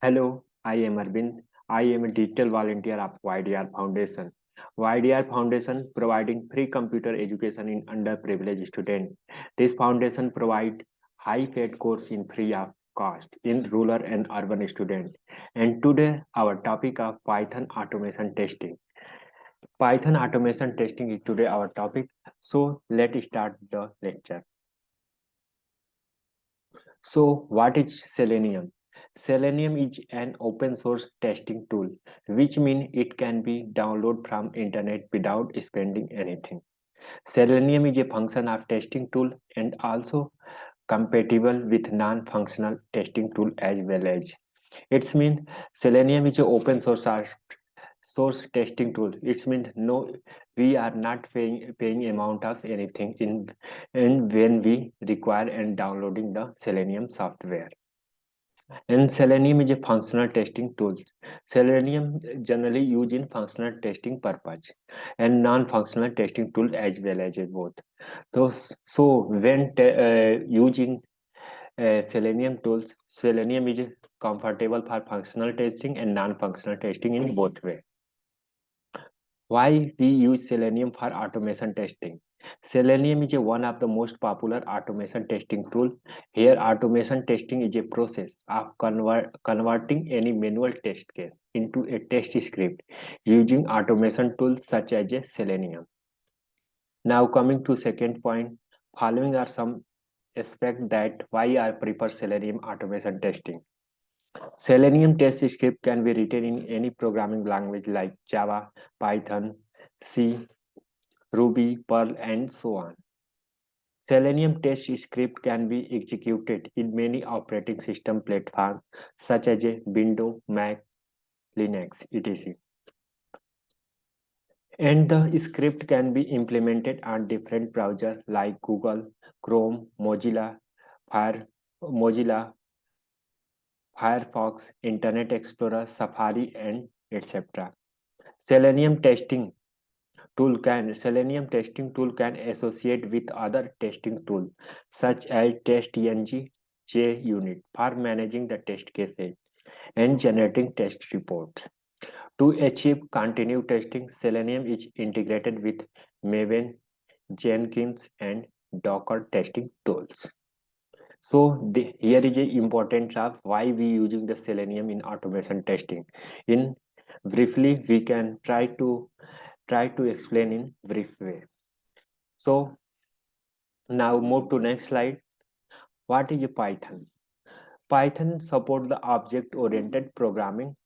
Hello, I am Arvind. I am a digital volunteer of YDR Foundation. YDR Foundation providing free computer education in underprivileged students. This foundation provides high-paid course in free of cost in rural and urban students. And today our topic of Python automation testing. Python automation testing is today our topic. So let's start the lecture. So, what is Selenium? Selenium is an open source testing tool, which means it can be downloaded from internet without spending anything. Selenium is a function of testing tool and also compatible with non-functional testing tool as well as. It means Selenium is an open source testing tool. It means no, we are not paying amount of anything in when we require and downloading the Selenium software. And Selenium is a functional testing tool. Selenium generally used in functional testing purpose and non-functional testing tool as well as both. So when using Selenium tools, Selenium is comfortable for functional testing and non-functional testing in both way. Why we use Selenium for automation testing? Selenium is one of the most popular automation testing tool. Here, automation testing is a process of converting any manual test case into a test script using automation tools such as a Selenium. Now, coming to second point, following are some aspects that why I prefer Selenium automation testing. Selenium test script can be written in any programming language like Java, Python, C, Ruby, Perl, and so on. Selenium test script can be executed in many operating system platforms such as Windows, Mac, Linux, etc. And the script can be implemented on different browsers like Google, Chrome, Mozilla, Firefox, Internet Explorer, Safari, and etc. Selenium testing tool can associate with other testing tools such as TestNG, JUnit for managing the test cases and generating test reports. To achieve continued testing, Selenium is integrated with Maven, Jenkins, and Docker testing tools. So here is a important of why we using the Selenium in automation testing. In briefly, we can try to explain in brief way. So now move to next slide. What is Python? Python support the object-oriented programming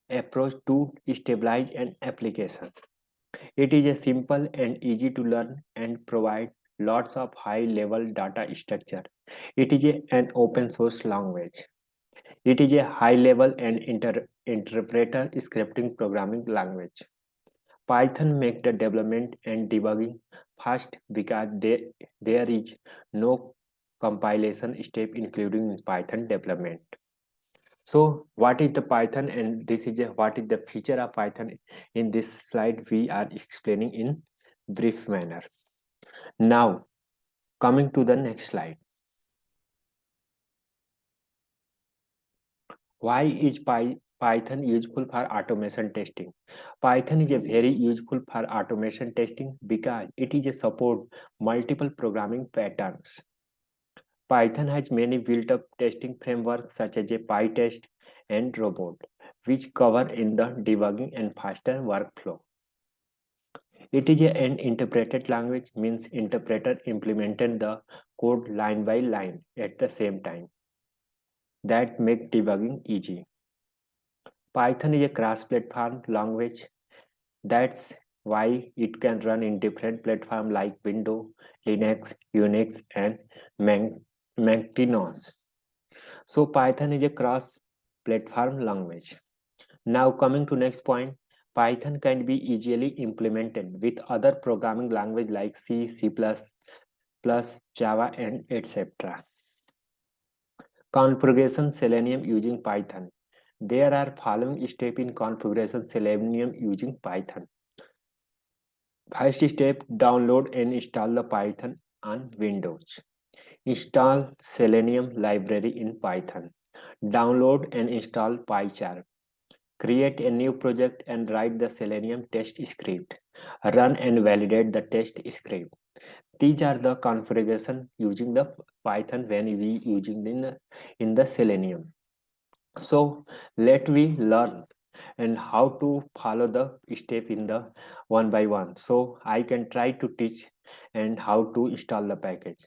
approach to stabilize an application. It is a simple and easy to learn and provide lots of high-level data structure. It is an open source language. It is a high-level and interpreter scripting programming language. Python makes the development and debugging fast because there is no compilation step including Python development. So what is the Python and this is what is the feature of Python in this slide we are explaining in brief manner. Now coming to the next slide. Why is Python useful for automation testing? Python is a very useful for automation testing because it is a support multiple programming patterns. Python has many built-up testing frameworks such as a PyTest and Robot, which cover in the debugging and faster workflow. It is an interpreted language, means interpreter implemented the code line by line at the same time. That make debugging easy. Python is a cross-platform language. That's why it can run in different platforms like Windows, Linux, Unix, and Macintosh. So Python is a cross-platform language. Now coming to next point, Python can be easily implemented with other programming language like C, C++, Java, and etc. Configuration Selenium using Python. There are following steps in configuration Selenium using Python. First step, download and install the Python on Windows. Install Selenium library in Python. Download and install PyCharm. Create a new project and write the Selenium test script. Run and validate the test script. These are the configuration using the Python when we using in the Selenium. So let we learn and how to follow the step in the one by one. So I can try to teach and how to install the package.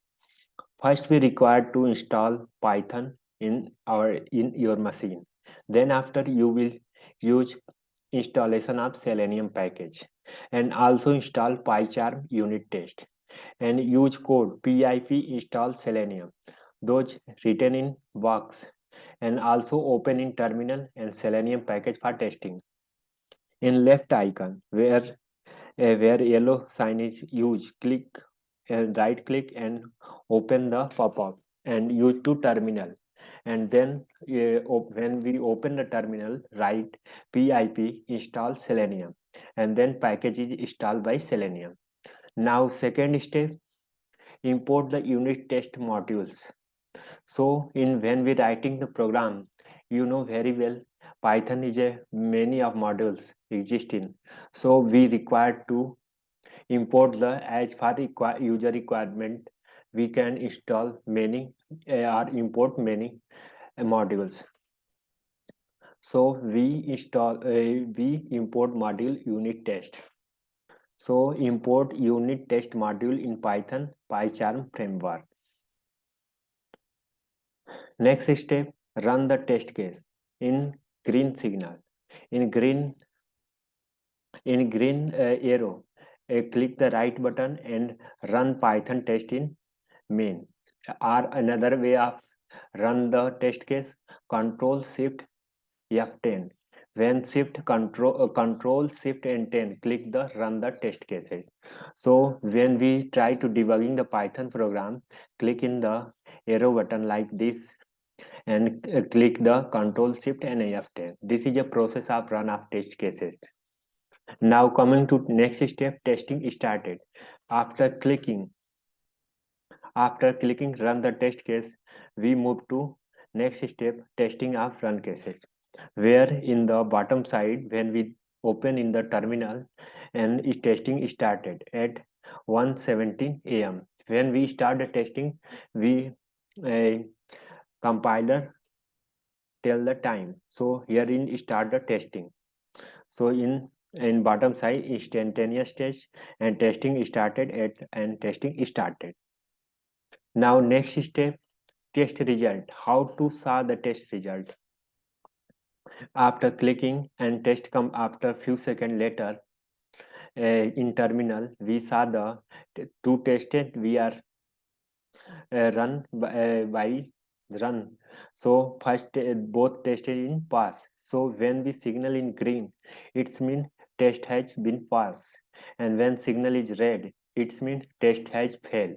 First, we require to install Python in your machine. Then after you will use installation of Selenium package and also install PyCharm unit test and use code pip install Selenium. Those written in box and also open in terminal and Selenium package for testing. In left icon where yellow sign is used, click and right click and open the pop-up and use to terminal. And then when we open the terminal, write pip install Selenium and then package is installed by Selenium. Now second step, import the unit test modules. So in when we writing the program, you know very well Python is a many of modules existing. So we require to import the as per user requirement. We can install many or import many modules. So we import module unit test. So import unit test module in Python PyCharm framework. Next step, run the test case in green signal. In green arrow, click the right button and run Python test in main. Or another way of run the test case, Control Shift F10. When shift control shift and 10, click the run the test cases. So when we try to debugging the Python program, click in the arrow button like this and click the control shift and F10. This is a process of run of test cases. Now coming to next step, testing started. After clicking run the test case, we move to next step, testing of run cases, where in the bottom side when we open in the terminal and is testing started at 1:17 a.m. When we start the testing, we compiler tell the time. So here in start the testing. So in bottom side instantaneous test and testing started at and testing started. Now next step, test result. How to saw the test result? After clicking and test come after few seconds later, in terminal we saw the two tested we are run by run. So first both tested in pass. So when we signal in green, it's mean test has been passed, and when signal is red, it's mean test has failed,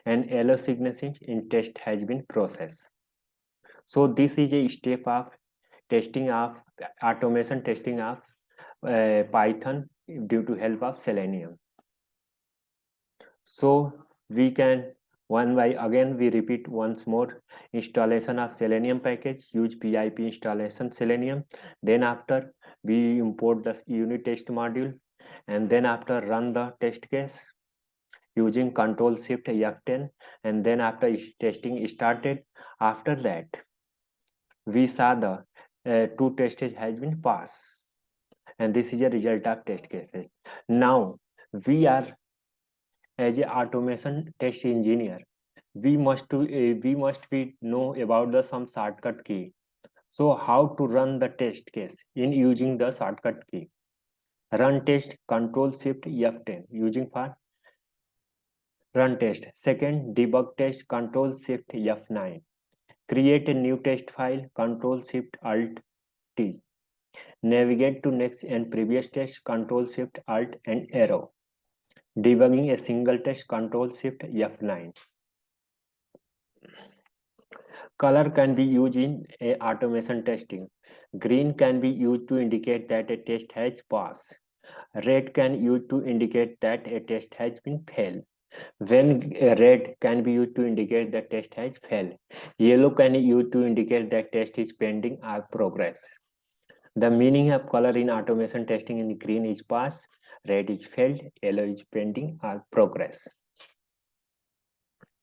and yellow signal in test has been processed. So this is a step of testing of automation testing of Python due to help of Selenium. So we can one by again we repeat once more, installation of Selenium package, use pip installation Selenium. Then after we import the unit test module, and then after run the test case using Control Shift F10, and then after testing started, after that we saw the two tests has been passed, and this is a result of test cases. Now we are as a automation test engineer, we must be know about the some shortcut key. So how to run the test case in using the shortcut key? Run test Control Shift F10 using for run test. Second, debug test Control Shift F9. Create a new test file Control Shift Alt T. Navigate to next and previous test Control Shift Alt and arrow. Debugging a single test Control Shift F9. Color can be used in a automation testing. Green can be used to indicate that a test has passed. Red can use to indicate that a test has been failed. When red can be used to indicate the test has failed. Yellow can be used to indicate that test is pending or progress. The meaning of color in automation testing in green is pass, red is failed, yellow is pending or progress.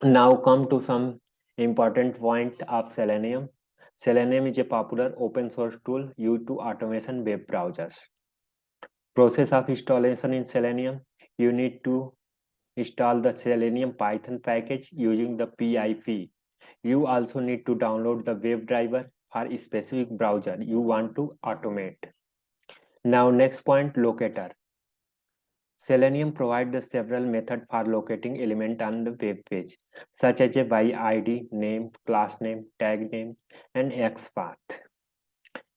Now come to some important point of Selenium. Selenium is a popular open source tool used to automation web browsers. Process of installation in Selenium, you need to install the Selenium Python package using the pip. You also need to download the WebDriver for a specific browser you want to automate. Now next point, locator. Selenium provides the several methods for locating element on the web page, such as a by ID, name, class name, tag name, and XPath.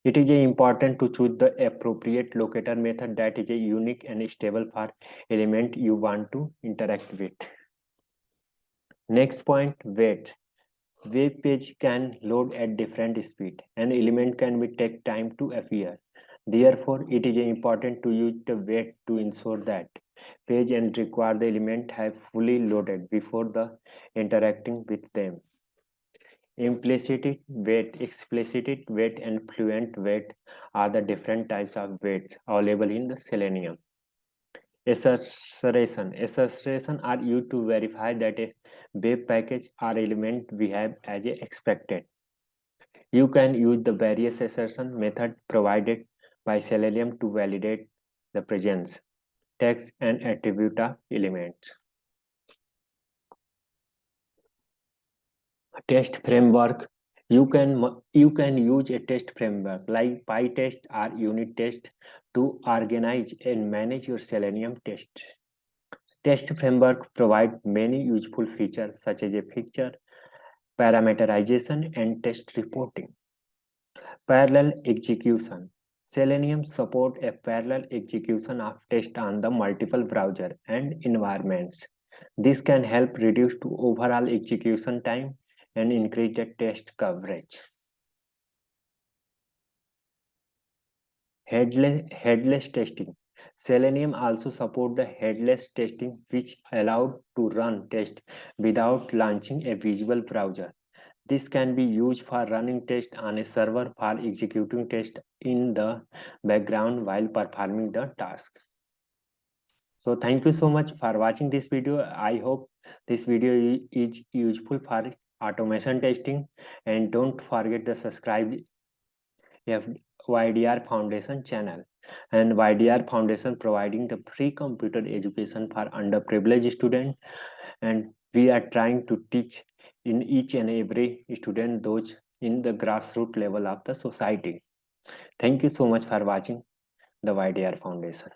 It is important to choose the appropriate locator method that is unique and stable for element you want to interact with. Next point, wait. Web page can load at different speed. An element can be take time to appear. Therefore, it is important to use the wait to ensure that page and require the element have fully loaded before the interacting with them. Implicit wait, explicit wait, and fluent wait are the different types of waits available in the Selenium. Assertion are used to verify that a web package or element we have as expected. You can use the various assertion method provided by Selenium to validate the presence, text, and attribute of elements. Test framework. You can use a test framework like PyTest or unit test to organize and manage your Selenium tests. Test framework provide many useful features such as a feature parameterization and test reporting. Parallel execution. Selenium support a parallel execution of tests on the multiple browser and environments. This can help reduce to overall execution time and increase the test coverage. Headless testing. Selenium also support the headless testing, which allowed to run tests without launching a visual browser. This can be used for running tests on a server for executing tests in the background while performing the task. So thank you so much for watching this video. I hope this video is useful for automation testing, and don't forget to subscribe YDR Foundation channel. And YDR Foundation providing the free computer education for underprivileged students, and we are trying to teach in each and every student those in the grassroots level of the society. Thank you so much for watching the YDR Foundation.